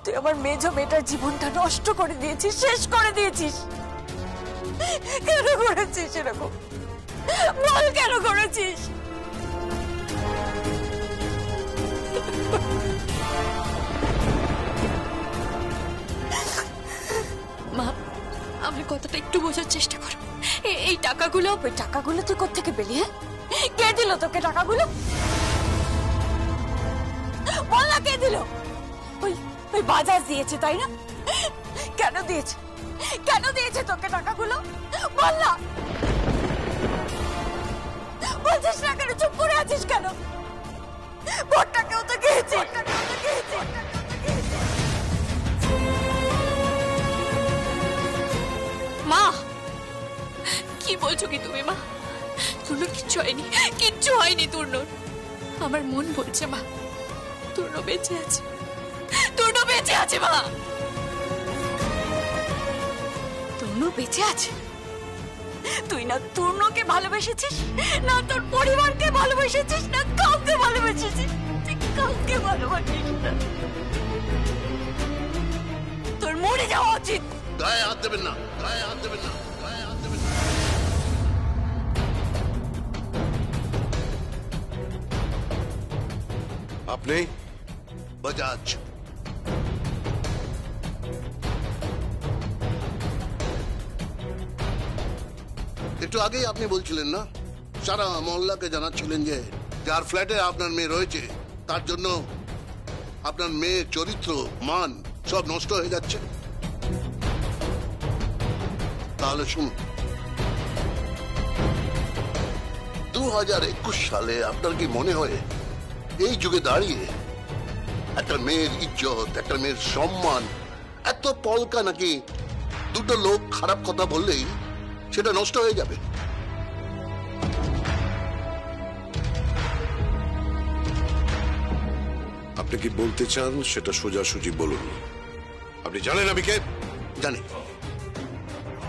তুই আমার মেজ মেয়েটার জীবনটা নষ্ট করে দিয়েছিস, শেষ করে দিয়েছিস। কেন করেছিস এরকম? বল কেন করেছিস? মা, আমার কথাটা একটু বোঝার চেষ্টা করো। এই টাকাগুলো তুই কোত্থেকে পেলি? কে দিল তোকে টাকাগুলো? বল না, কে দিল? ওই বাজার দিয়েছে, তাই না? কেন দিয়েছে? কেন দিয়েছে তোকে টাকাগুলো? বল না। বলছিস না কেন? চুপ করে আছিস কেন? ভোটটাকেও তো খেয়েছি। মা, কি বলছো কি তুমি? মা, তুর্ণ কিচ্ছু হয়নি, কিচ্ছু হয়নি তুর্ণর। আমার মন বলছে মা, তুর্ণ বেঁচে আছে, তুর্ণ বেঁচে আছে। মা, তুর্ণ বেঁচে আছে? তুই না তুর্ণকে ভালোবেসেছিস, না তোর পরিবারকে ভালোবেসেছিস, না কাউকে ভালোবেসেছিস। তুই কাউকে ভালোবাসিস না। তোর মরে যাওয়া উচিত। গায়ে হাত দেবেন না, গায়ে হাত দেবেন না, গায়ে হাত দেবেন না। আপনি? বাজাজ। একটু আগেই আপনি বলছিলেন না, সারা মহল্লাকে জানাচ্ছিলেন যে যার ফ্ল্যাটে আপনার মেয়ে রয়েছে তার জন্য আপনার মেয়ের চরিত্র, মান সব নষ্ট হয়ে যাচ্ছে। তাহলে শুনুন, 2021 সালে আপনার কি মনে হয় এই যুগে দাঁড়িয়ে একটা মেয়ের ইজ্জত, একটা মেয়ের সম্মান এত পলকা নাকি দুটো লোক খারাপ কথা বললেই সেটা নষ্ট হয়ে যাবে? আপনি কি বলতে চান সেটা সোজাসুজি বলুন। আপনি জানেন আমি কে? জানি,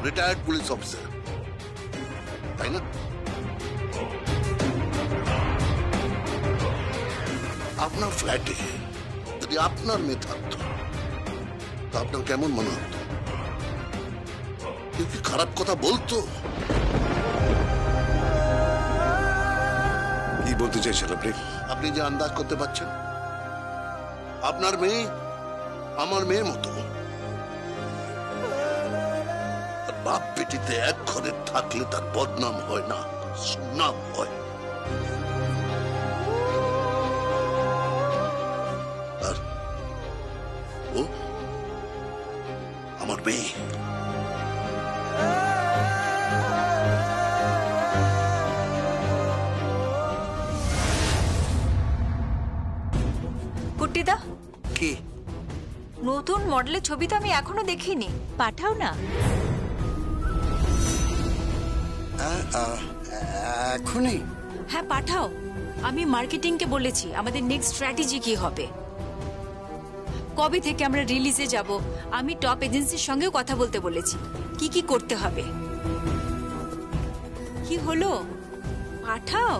রিটায়ার্ড পুলিশ অফিসার, তাই না? আপনার ফ্ল্যাটে যদি আপনার মেয়ে থাকতো তা আপনার কেমন মনে হতো? কেউ কি খারাপ কথা বলতো? কি বলতে চাইছেন আপনি? আপনি যে আন্দাজ করতে পারছেন, আপনার মেয়ে আমার মেয়ের মতো। বাপ বেটিতে এক ঘরে থাকলে তার বদনাম হয় না, সুনাম হয়। আর ও আমার মেয়ে। কুট্টিদা, কি নতুন মডেলের ছবি তো আমি এখনো দেখিনি, পাঠাও না। এখনই? হ্যাঁ পাঠাও। আমি মার্কেটিংকে বলেছি আমাদের নেক্সট স্ট্র্যাটেজি কি হবে, কবে থেকে আমরা রিলিজে যাব। আমি টপ এজেন্সির সঙ্গেও কথা বলতে বলেছি, কি কি করতে হবে। কি হলো, পাঠাও।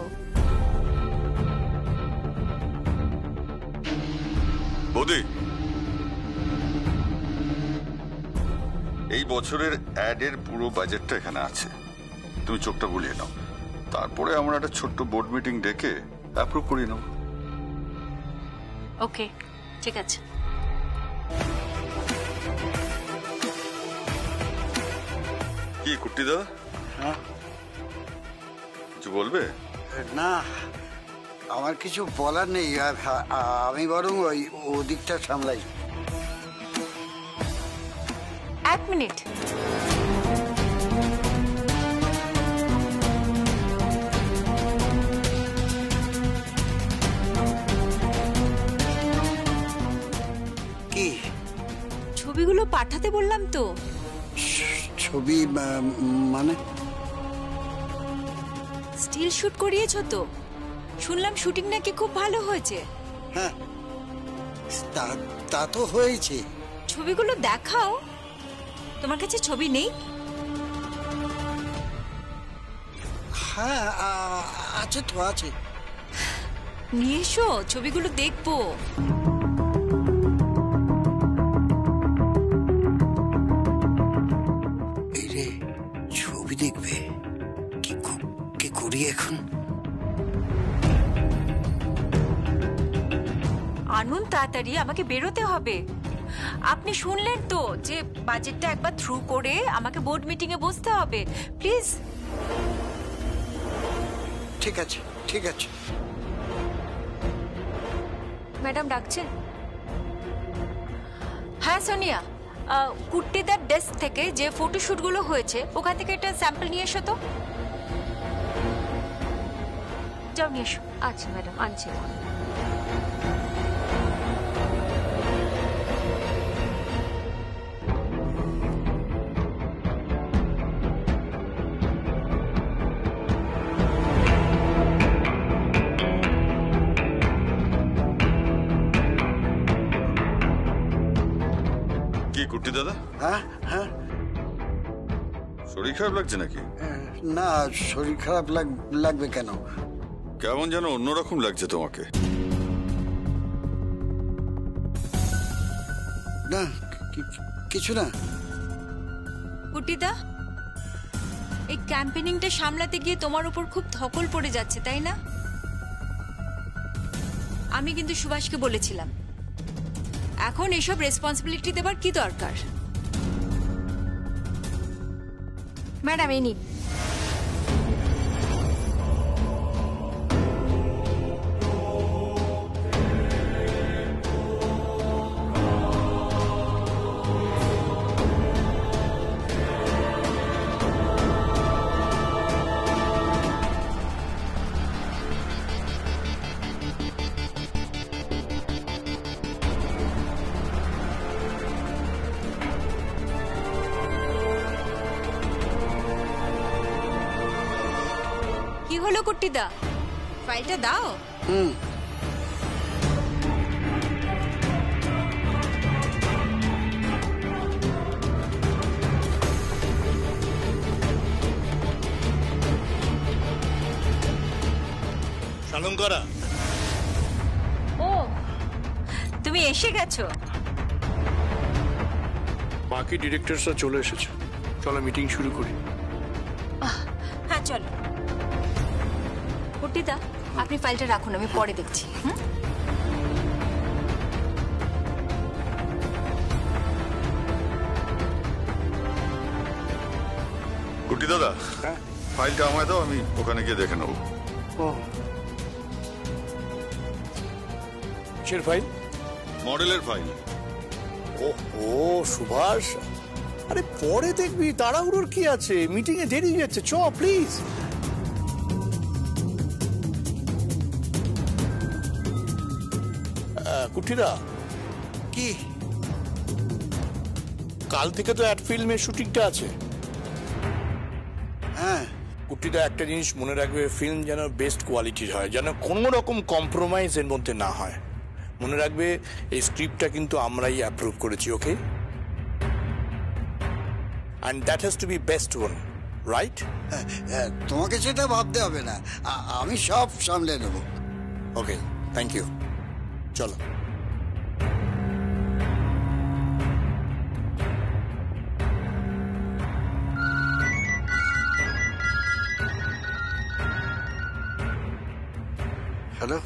বৌদি, এই বছরের অ্যাডের পুরো বাজেটটা এখানে আছে, তুমি চোখটা বুলিয়ে নাও। তারপরে আমরা একটা ছোট্ট বোর্ড মিটিং ডেকে অ্যাপ্রুভ করিয়ে নাও। ওকে, ঠিক আছে। কি কুট্টিদা, হ্যাঁ? কিছু বলবে? না, আমার কিছু বলার নেই। আমি বরং ওদিকটা সামলাই। এক মিনিট। কি ছবিগুলো পাঠাতে বললাম তো। ছবি মানে? স্টিল শুট করিয়েছো তো? শুনলাম শুটিং নাকি খুব ভালো হয়েছে। হ্যাঁ, তা তো হয়েছে। ছবিগুলো দেখাও। তোমার কাছে ছবি নেই? হ্যাঁ, আছে তো, আছে। নিয়ে এসো, ছবিগুলো দেখবো। করুন তাড়াতাড়ি, আমাকে বেরোতে হবে। আপনি শুনলেন তো যে বাজেটটা একবার থ্রু করে আমাকে বোর্ড মিটিং এ বসতে হবে, প্লিজ। ঠিক আছে, ঠিক আছে। ম্যাডাম ডাকছেন? হ্যাঁ সোনিয়া, কুট্টিদার ডেস্ক থেকে যে ফটোশুটগুলো হয়েছে ওখান থেকে একটা স্যাম্পল নিয়ে এসো তো। যাও নিয়ে এসো। আচ্ছা ম্যাডাম, আনছি। কি কুট্টি দাদা, হ্যাঁ হ্যাঁ। শরীর খারাপ লাগছে নাকি? না, শরীর খারাপ লাগবে কেন? কেমন যেন অন্যরকম লাগছে তোমাকে। না, কিছু না। কুট্টিদা, এই ক্যাম্পেনিংটা সামলাতে গিয়ে তোমার উপর খুব ধকল পড়ে যাচ্ছে, তাই না? আমি কিন্তু সুভাষকে বলেছিলাম, এখন এসব রেসপন্সিবিলিটি দেবার কি দরকার। ম্যাডাম এই নিন। কি হলো কুট্টিদা, ফাইলটা দাও। শালঙ্করা, ও তুমি এসে গেছো? বাকি ডিরেক্টরসরা চলে এসেছে, চলো মিটিং শুরু করি। হ্যাঁ চলো। কুট্টিদা, আপনি ফাইলটা রাখুন, আমি পরে দেখছি। কুট্টি দাদা, ফাইলটা আমায় দাও, আমি ওখানে গিয়ে দেখে নেবো। ও, কিসের ফাইল? মডেলের ফাইল। ও সুভাষ, আরে পরে দেখবি, তাড়াহুড়োর কি আছে, মিটিং এ দেরি হয়ে যাচ্ছে, চ প্লিজ। কুঠিরা, কি? কাল থেকে তো অ্যাড ফিল্মের শুটিংটা আছে। হ্যাঁ। কুটিটা একটা জিনিস মনে রাখবে, ফিল্ম যেন বেস্ট কোয়ালিটির হয়, যেন কোনো রকম কম্প্রোমাইজ এর মধ্যে না হয়। মনে রাখবে এই স্ক্রিপ্টটা কিন্তু আমরাই অ্যাপ্রুভ করেছি, okay? And that has to be best one, right? তোমাকে সেটা ভাবতে হবে না, আমি সব সামলে নেব। Okay, thank you. চলো। হ্যালো,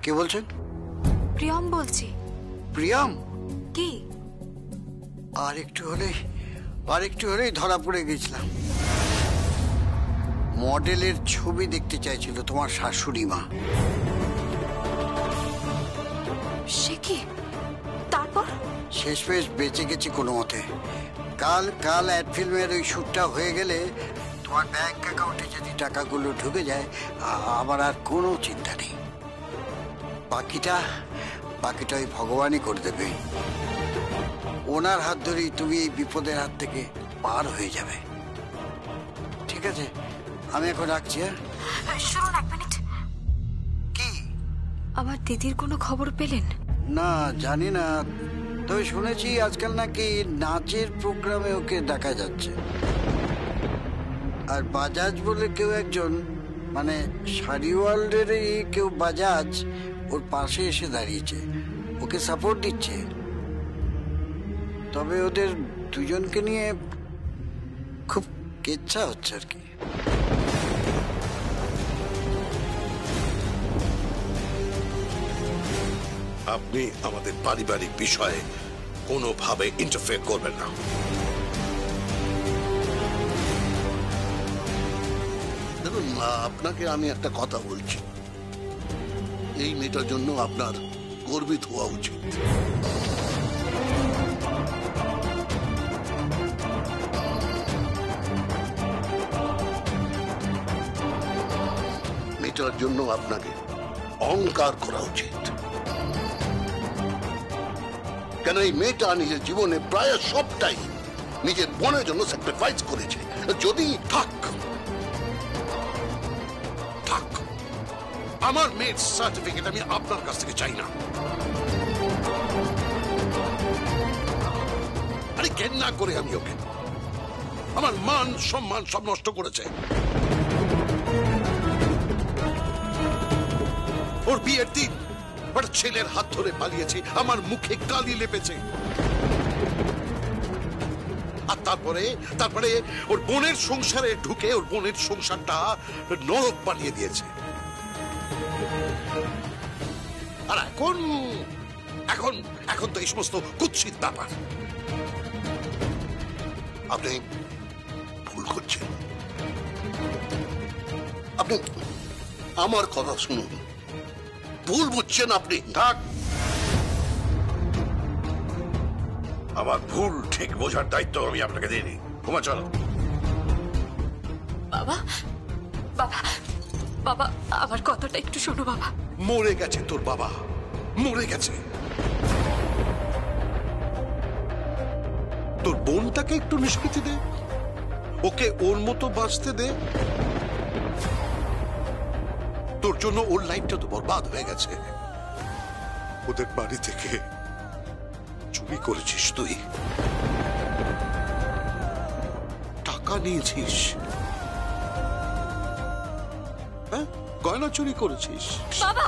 কে বলছেন? প্রিয়ম বলছি। প্রিয়ম? কি? আর একটু হলেই ধরা পড়ে গেছিলাম। মডেলের ছবি দেখতে চাইছিল তোমার শাশুড়ি মা। সে কি? তারপর? শেষমেশ বেঁচে গেছি কোনো মতে। কাল অ্যাড ফিল্মের ওই শ্যুটটা হয়ে গেলে তোমার ব্যাংক অ্যাকাউন্টে যদি টাকাগুলো ঢুকে যায়, আমার আর কোনো চিন্তা নেই। বাকিটা ওই ভগবানই করে দেবে। ওনার হাত ধরেই তুমি এই বিপদের হাত থেকে পার হয়ে যাবে। ঠিক আছে, আমি এখন রাখছি। শুনুন এক মিনিট। কি? আমার দিদির কোনো খবর পেলেন? না, জানি না, তবে শুনেছি আজকাল নাকি নাচের প্রোগ্রামে ওকে দেখা যাচ্ছে। আর বাজাজ বলে কেউ একজন, মানে শাড়ি ওয়ার্ল্ডেরই কেউ বাজাজ, ওর পাশে এসে দাঁড়িয়েছে, ওকে সাপোর্ট দিচ্ছে। তবে ওদের দুজনকে নিয়ে খুব কেচ্ছা হচ্ছে আর কি। আপনি আমাদের পারিবারিক বিষয়ে কোনোভাবে ইন্টারফেয়ার করবেন না। দেখুন, আপনাকে আমি একটা কথা বলছি, এই মেয়েটার জন্য আপনার গর্বিত হওয়া উচিত। মেয়েটার জন্য আপনাকে অহংকার করা উচিত। কেন এই মেয়েটা নিজের জীবনে প্রায় সবটাই নিজের বোনের জন্য স্যাক্রিফাইস করেছে। যদি থাক, আমার মেয়ের সার্টিফিকেট আমি আপনার কাছ থেকে চাই না। আরে ঘেন্না করে আমি ওকে, আমার মান সম্মান সব নষ্ট করেছে। ওর বিয়ের দিন ওর ছেলের হাত ধরে পালিয়েছে, আমার মুখে কালি লেপেছে। আর তারপরে ওর বোনের সংসারে ঢুকে ওর বোনের সংসারটা নরক বানিয়ে দিয়েছে। আর এখন তো এই সমস্ত কুৎসিত ব্যাপার। আপনি ভুল করছেন। আপনি আমার কথা শুনুন, ভুল বুঝছেন আপনি। থাক, আমার ভুল ঠিক বোঝার দায়িত্ব আমি আপনাকে দিইনি। ঘুমা চলো। বাবা বাবা বাবা, আমার কথাটা একটু শোনো বাবা। মরে গেছে তোর বাবা, মরে গেছে। তোর বোনটাকে একটু নিষ্কৃতি দে, ওকে ওর মতো বাঁচতে দে। তোর জন্য ওর লাইফটা তো বরবাদ হয়ে গেছে। ওদের বাড়ি থেকে চুরি করেছিস তুই, টাকা নিয়েছিস, হ্যাঁ, গয়না চুরি করেছিস। বাবা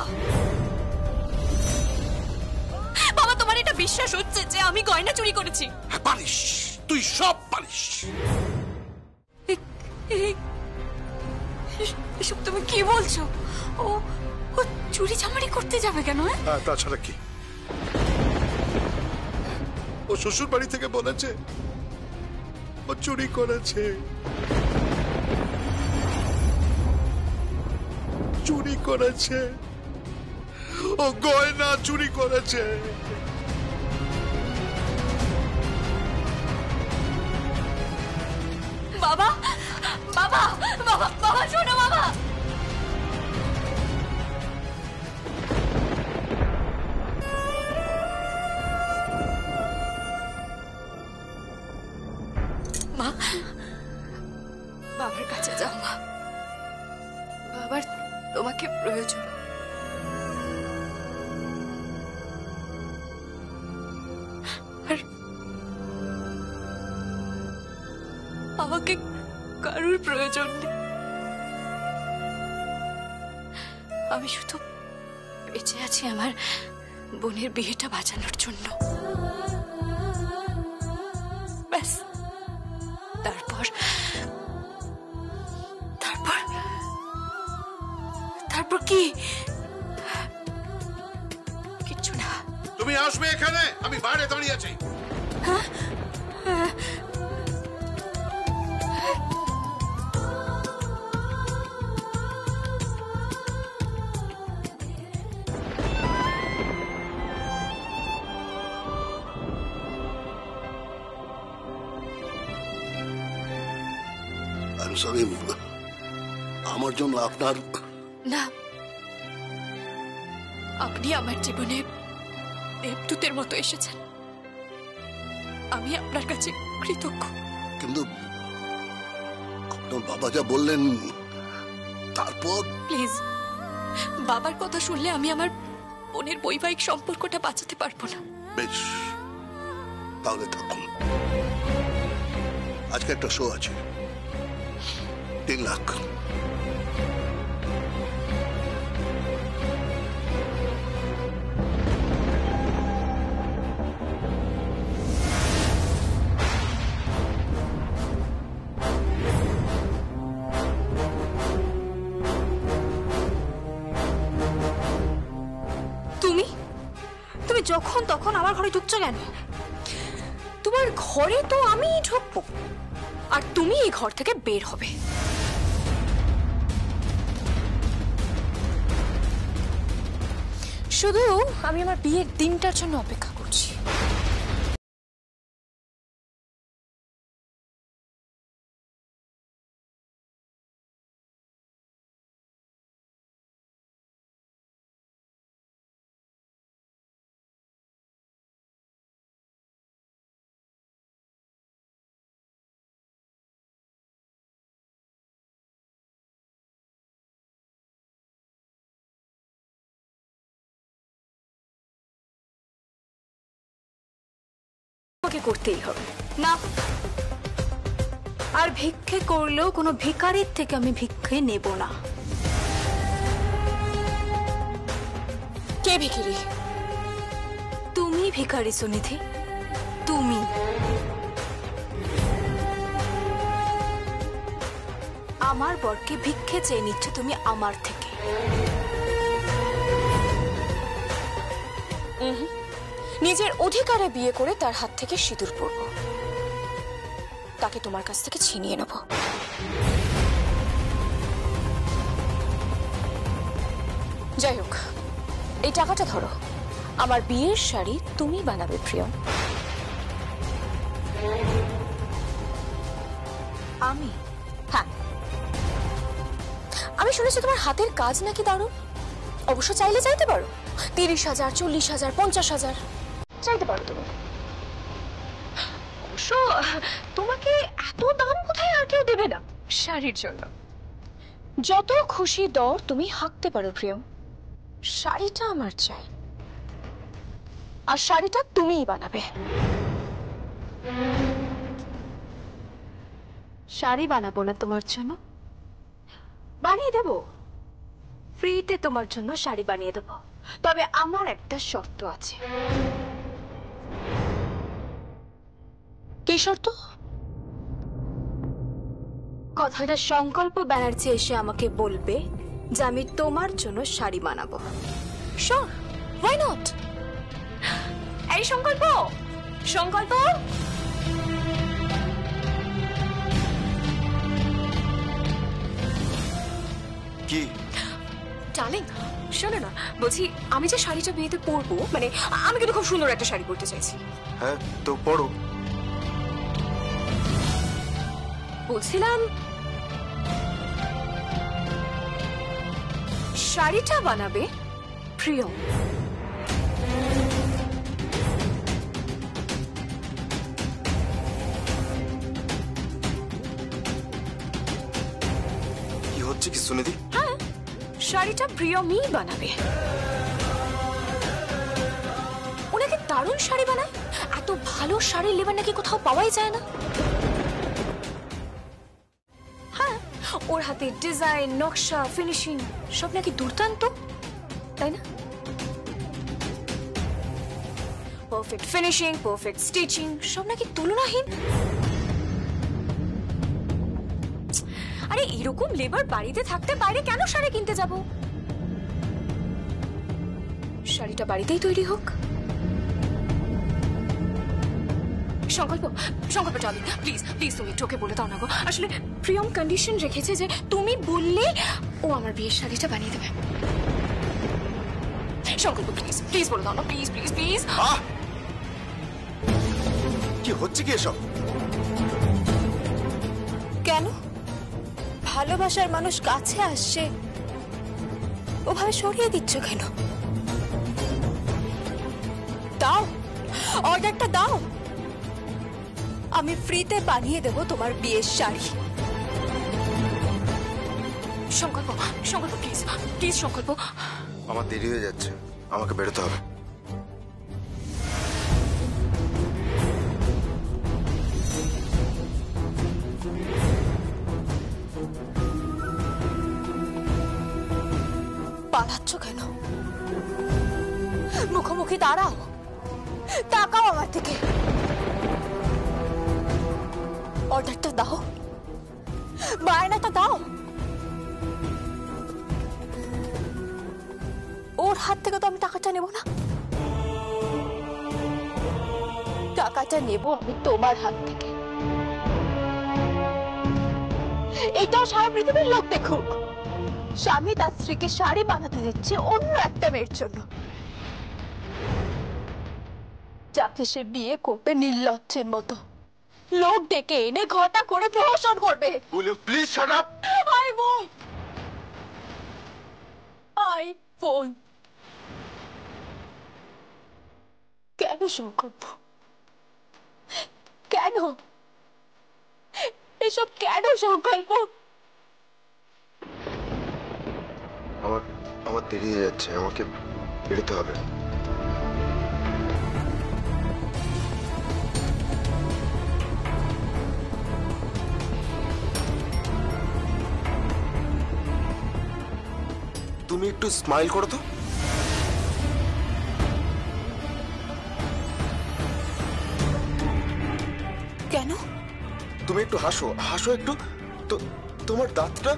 বাবা, তোমার এটা বিশ্বাস হচ্ছে যে আমি গয়না চুরি করেছি? হ্যাঁ, পারিস, তুই সব পারিস। এসব তুমি কি বলছো? ও ও চুরি চামারি করতে যাবে কেন? হ্যাঁ, তাছাড়া কি? ও শ্বশুর বাড়ি থেকে বলেছে ও চুরি করেছে, চুরি করেছে, ও গয়না চুরি করেছে। বাবা বাবা বাবা বাবা, শোনো বাবা। মা, বাবার কাছে যাও মা, বাবার তোমাকে প্রয়োজন। আর আমাকে কারোর প্রয়োজন নেই। আমি শুধু বেঁচে আছি আমার বোনের বিয়েটা বাঁচানোর জন্য, ব্যাস। তারপর তারপর তারপর কি? কিচ্ছু না। তুমি আসবে এখানে, আমি বাইরে দাঁড়িয়ে আছি। সরি, আমার জন্য আপনার না, আপনি আমার জীবনে দেবদূতের মতো এসেছেন। আমি আপনার কাছে কৃতজ্ঞ। কিন্তু আপনার বাবা যা বললেন, তারপর প্লিজ, বাবার কথা শুনলে আমি আমার বোনের বৈবাহিক সম্পর্কটা বাঁচাতে পারবো না। বেশ, তাহলে থাকুন। আজকে একটা শো আছে, 3 লাখ। যখন তখন আমার ঘরে ঢুকছো কেন? তোমার ঘরে তো আমিই ঢুকবো, আর তুমি এই ঘর থেকে বের হবে। শুধু আমি আমার বিয়ের দিনটার জন্য অপেক্ষা করছি। আমাকে করতেই হবে না, আর ভিক্ষে করলেও কোনো ভিখারির থেকে আমি ভিক্ষে নেব না। কে ভিখারি? তুমি ভিখারি সুনিধি, তুমি। আমার বরকে ভিক্ষে চেয়ে নিচ্ছ তুমি আমার থেকে। নিজের অধিকারে বিয়ে করে তার হাত থেকে সিঁদুর পরব, তাকে তোমার কাছ থেকে ছিনিয়ে নেব। যাই হোক, এই টাকাটা ধরো, আমার বিয়ের শাড়ি তুমি বানাবে প্রিয়। আমি? হ্যাঁ, আমি শুনেছি তোমার হাতের কাজ নাকি দারুণ। অবশ্য চাইলে চাইতে পারো, 30,000, 40,000, 50,000 চাইতে পারো তুমি। অবশ্য তোমাকে এত দাম কোথায় আর কেউ দেবে না শাড়ির জন্য। যত খুশি দর তুমি হাঁকতে পারো প্রিয়, শাড়িটা আমার চাই, আর শাড়িটা তুমিই বানাবে। শাড়ি বানাবো না তোমার জন্য, বানিয়ে দেবো, ফ্রিতে তোমার জন্য শাড়ি বানিয়ে দেবো। তবে আমার একটা শর্ত আছে। কি শর্ত? কথাটা সংকল্প ব্যানার্জি এসে আমাকে বলবে যে আমি তোমার জন্য শাড়ি বানাবো। Sure, why not? এই সংকল্প, সংকল্প। কি ডার্লিং, শোনো না, বলছি আমি যে শাড়িটা বিয়েতে পরবো, মানে আমি কিন্তু খুব সুন্দর একটা শাড়ি পরতে চাইছি। হ্যাঁ তো পড়ো। বলছিলাম শাড়িটা বানাবে প্রিয়। কি হচ্ছে কি সুনিধি? হ্যাঁ, শাড়িটা প্রিয়মই বানাবে। ওনাকে দারুণ শাড়ি বানায়, এত ভালো শাড়ির লেবার নাকি কোথাও পাওয়াই যায় না। হ্যাঁ, ওর হাতে ডিজাইন, নকশা, ফিনিশিং সব নাকি দুর্দান্ত, তাই না? পারফেক্ট ফিনিশিং, পারফেক্ট স্টিচিং সব নাকি তুলনাহীন। আরে এরকম লেবার বাড়িতে থাকতে বাইরে কেন শাড়ি কিনতে যাব? শাড়িটা বাড়িতেই তৈরি হোক। সংকল্প, সংকল্প ডার্লিং, প্লিজ প্লিজ তুমি তোকে বলে দাও না গো। আসলে প্রিয়ম কন্ডিশন রেখেছে যে তুমি বললে ও আমার বিয়ের শাড়িটা বানিয়ে দেবে। সংকল্প প্লিজ প্লিজ বলে দাও না, প্লিজ প্লিজ প্লিজ। কি হচ্ছে কি এসব? কেন? ভালোবাসার মানুষ কাছে আসছে, ওভাবে সরিয়ে দিচ্ছ কেন? দাও, অর্ডারটা দাও, আমি ফ্রিতে বানিয়ে দেব তোমার বিয়ের শাড়ি। সংকল্প, সংকল্প প্লিজ প্লিজ সংকল্প। আমার দেরি হয়ে যাচ্ছে, আমাকে বেরোতে হবে। পালাচ্ছ কেন? মুখোমুখি দাঁড়াও, তাকাও আমার থেকে। অর্ডারটা দাও, বায়নাটা দাও। ওর হাত থেকে তো আমি টাকাটা নেব না। টাকাটা নেব আমি তোমার হাত থেকে। এটাও সারা পৃথিবীর লোক দেখুক, স্বামী তার স্ত্রীকে শাড়ি বানাতে দিচ্ছে অন্য একটা মেয়ের জন্য, যাকে সে বিয়ে করবে নির্লজ্জের মতো। লোক ডেকে এনে ঘটা করে প্রহসন করবে। Please shut up. আইফোন কেন সংকল্প? কেন এসব? কেন সংকল্প? আমার দেরি হয়ে যাচ্ছে, আমাকে বেরোতে হবে। তুমি একটু স্মাইল করো তো। কেন? তুমি একটু হাসো, হাসো একটু। তো তোমার দাঁতটা